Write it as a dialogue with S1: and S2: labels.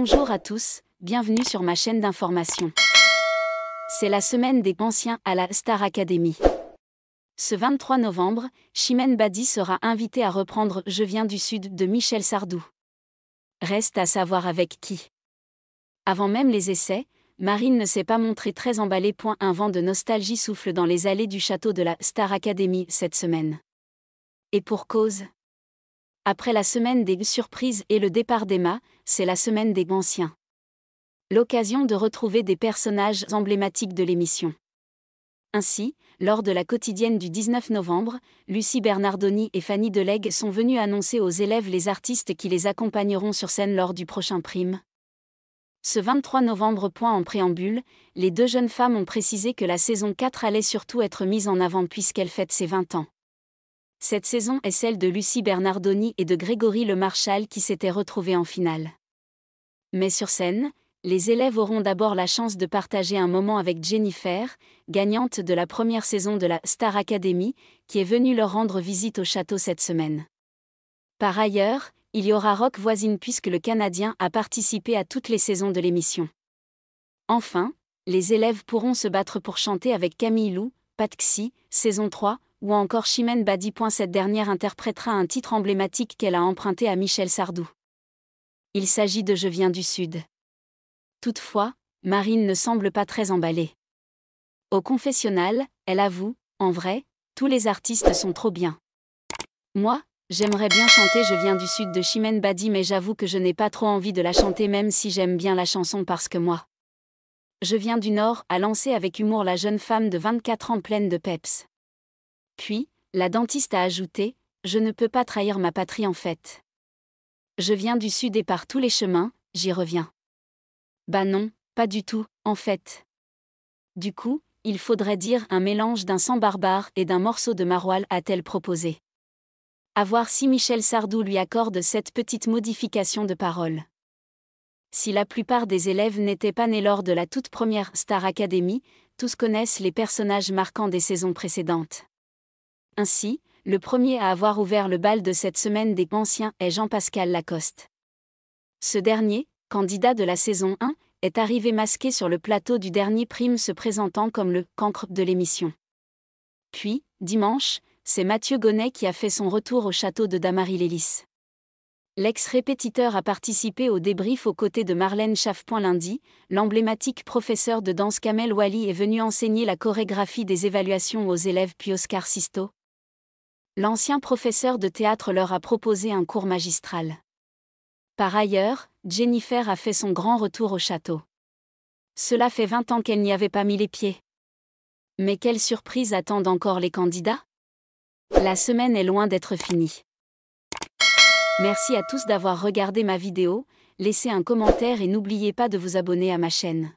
S1: Bonjour à tous, bienvenue sur ma chaîne d'information. C'est la semaine des anciens à la Star Academy. Ce 23 novembre, Chimène Badi sera invitée à reprendre Je viens du Sud de Michel Sardou. Reste à savoir avec qui. Avant même les essais, Marine ne s'est pas montrée très emballée. Un vent de nostalgie souffle dans les allées du château de la Star Academy cette semaine. Et pour cause. Après la semaine des surprises et le départ d'Emma, c'est la semaine des anciens. L'occasion de retrouver des personnages emblématiques de l'émission. Ainsi, lors de la quotidienne du 19 novembre, Lucie Bernardoni et Fanny Delègue sont venues annoncer aux élèves les artistes qui les accompagneront sur scène lors du prochain prime. Ce 23 novembre. En préambule, les deux jeunes femmes ont précisé que la saison 4 allait surtout être mise en avant puisqu'elle fête ses 20 ans. Cette saison est celle de Lucie Bernardoni et de Grégory Le Marchal qui s'étaient retrouvés en finale. Mais sur scène, les élèves auront d'abord la chance de partager un moment avec Jennifer, gagnante de la première saison de la Star Academy, qui est venue leur rendre visite au château cette semaine. Par ailleurs, il y aura Rock Voisine puisque le Canadien a participé à toutes les saisons de l'émission. Enfin, les élèves pourront se battre pour chanter avec Camille Lou, Patxi, saison 3, ou encore Chimène Badi. Cette dernière interprétera un titre emblématique qu'elle a emprunté à Michel Sardou. Il s'agit de Je viens du Sud. Toutefois, Marine ne semble pas très emballée. Au confessionnal, elle avoue, en vrai, tous les artistes sont trop bien. Moi, j'aimerais bien chanter Je viens du Sud de Chimène Badi mais j'avoue que je n'ai pas trop envie de la chanter même si j'aime bien la chanson parce que moi. Je viens du Nord, a lancé avec humour la jeune femme de 24 ans pleine de peps. Puis, la dentiste a ajouté, je ne peux pas trahir ma patrie en fait. Je viens du Sud et par tous les chemins, j'y reviens. Bah non, pas du tout, en fait. Du coup, il faudrait dire un mélange d'un sang barbare et d'un morceau de maroilles, a-t-elle proposé. À voir si Michel Sardou lui accorde cette petite modification de parole. Si la plupart des élèves n'étaient pas nés lors de la toute première Star Academy, tous connaissent les personnages marquants des saisons précédentes. Ainsi, le premier à avoir ouvert le bal de cette semaine des anciens est Jean-Pascal Lacoste. Ce dernier, candidat de la saison 1, est arrivé masqué sur le plateau du dernier prime se présentant comme le « cancre » de l'émission. Puis, dimanche, c'est Mathieu Gonnet qui a fait son retour au château de Damary-Lélis. L'ex-répétiteur a participé au débrief aux côtés de Marlène Schaff. Lundi, l'emblématique professeur de danse Kamel Wally est venu enseigner la chorégraphie des évaluations aux élèves puis Oscar Sisto. L'ancien professeur de théâtre leur a proposé un cours magistral. Par ailleurs, Jennifer a fait son grand retour au château. Cela fait 20 ans qu'elle n'y avait pas mis les pieds. Mais quelle surprise attendent encore les candidats ? La semaine est loin d'être finie. Merci à tous d'avoir regardé ma vidéo, laissez un commentaire et n'oubliez pas de vous abonner à ma chaîne.